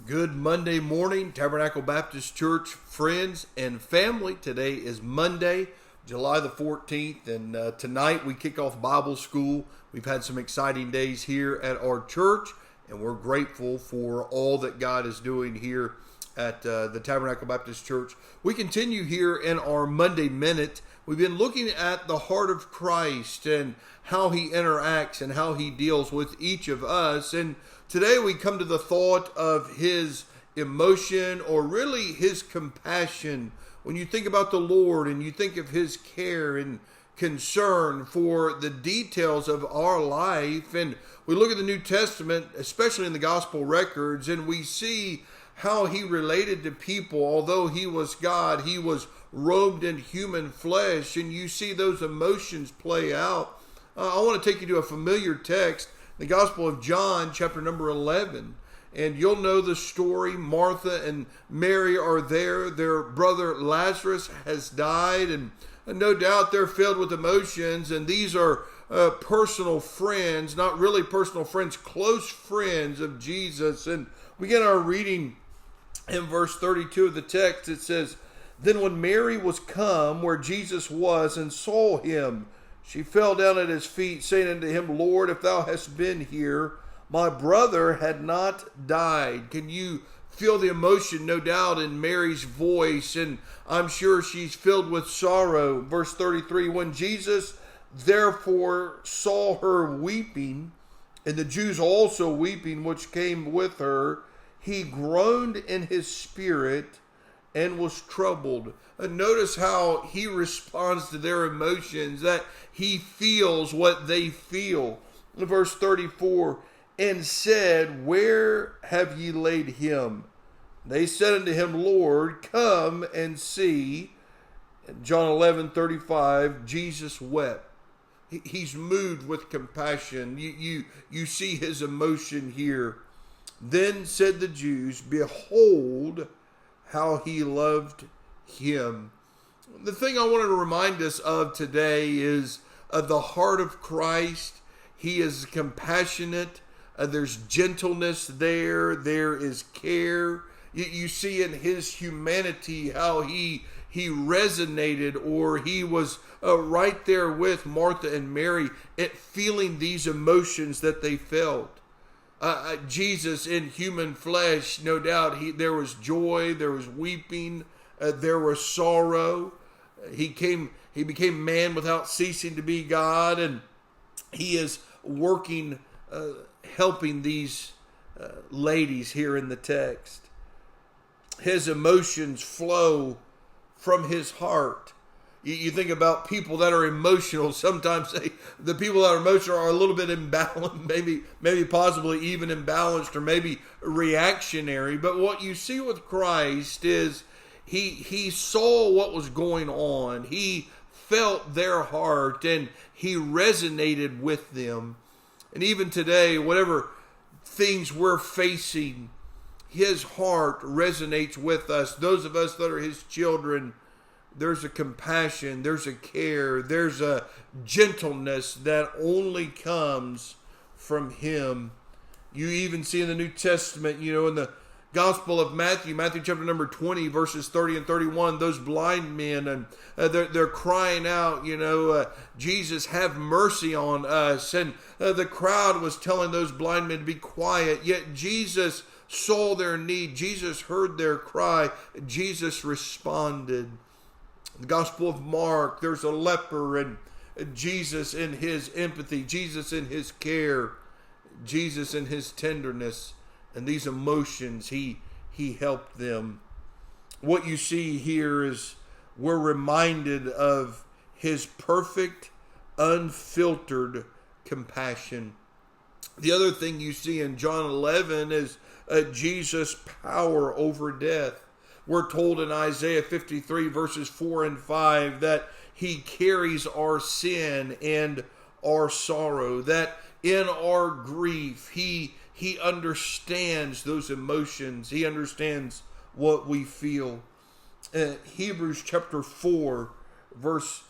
Good Monday morning, Tabernacle Baptist Church friends and family. Today is Monday, July the 14th, and tonight we kick off Bible school. We've had some exciting days here at our church, and we're grateful for all that God is doing here at the Tabernacle Baptist Church. We continue here in our Monday Minute. We've been looking at the heart of Christ and how he interacts and how he deals with each of us. And today we come to the thought of his emotion, or really his compassion. When you think about the Lord and you think of his care and concern for the details of our life, and we look at the New Testament, especially in the gospel records, and we see how he related to people. Although he was God, he was robed in human flesh, and you see those emotions play out. I want to take you to a familiar text, the Gospel of John, chapter number 11. And you'll know the story. Martha and Mary are there. Their brother Lazarus has died, and no doubt they're filled with emotions. And these are personal friends, not really personal friends, close friends of Jesus. And we get our reading in verse 32 of the text. It says, "Then when Mary was come where Jesus was and saw him, she fell down at his feet, saying unto him, Lord, if thou hadst been here, my brother had not died." Can you feel the emotion, no doubt, in Mary's voice? And I'm sure she's filled with sorrow. Verse 33, "When Jesus therefore saw her weeping, and the Jews also weeping which came with her, he groaned in his spirit and was troubled." And notice how he responds to their emotions, that he feels what they feel. Verse 34, "And said, Where have ye laid him? They said unto him, Lord, come and see." John 11:35, Jesus wept. He's moved with compassion. You see his emotion here. "Then said the Jews, Behold, how he loved him." The thing I wanted to remind us of today is the heart of Christ. He is compassionate. There's gentleness there. There is care. You see in his humanity how he resonated, or he was right there with Martha and Mary at feeling these emotions that they felt. Jesus in human flesh, no doubt, there was joy, there was weeping, there was sorrow. He became man without ceasing to be God, and he is working, helping these ladies here in the text. His emotions flow from his heart. You think about people that are emotional. Sometimes the people that are emotional are a little bit imbalanced, maybe possibly even imbalanced, or maybe reactionary. But what you see with Christ is he saw what was going on. He felt their heart, and he resonated with them. And even today, whatever things we're facing, his heart resonates with us. Those of us that are his children, there's a compassion, there's a care, there's a gentleness that only comes from him. You even see in the New Testament, in the Gospel of Matthew chapter number 20, verses 30 and 31, those blind men, and they're crying out, Jesus, have mercy on us. And the crowd was telling those blind men to be quiet, yet Jesus saw their need. Jesus heard their cry. Jesus responded. The Gospel of Mark, there's a leper, and Jesus in his empathy, Jesus in his care, Jesus in his tenderness, and these emotions, he helped them. What you see here is we're reminded of his perfect, unfiltered compassion. The other thing you see in John 11 is Jesus' power over death. We're told in Isaiah 53 verses 4 and 5 that he carries our sin and our sorrow, that in our grief, he understands those emotions. He understands what we feel. Hebrews chapter 4, verse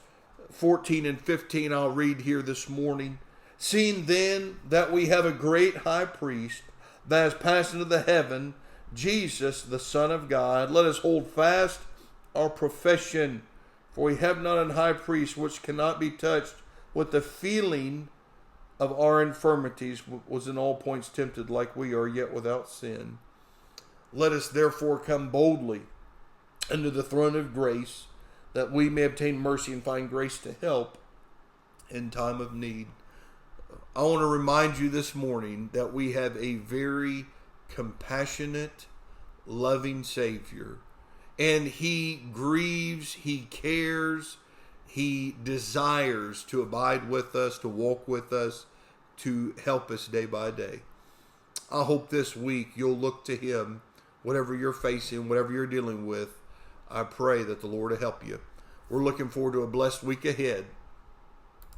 14 and 15, I'll read here this morning. "Seeing then that we have a great high priest that has passed into the heaven, Jesus, the Son of God. Let us hold fast our profession, for we have not an high priest which cannot be touched with the feeling of our infirmities, was in all points tempted like we are, yet without sin. Let us therefore come boldly unto the throne of grace, that we may obtain mercy and find grace to help in time of need. I want to remind you this morning that we have a very compassionate, loving Savior. And He grieves, He cares, He desires to abide with us, to walk with us, to help us day by day. I hope this week you'll look to Him, whatever you're facing, whatever you're dealing with. I pray that the Lord will help you. We're looking forward to a blessed week ahead.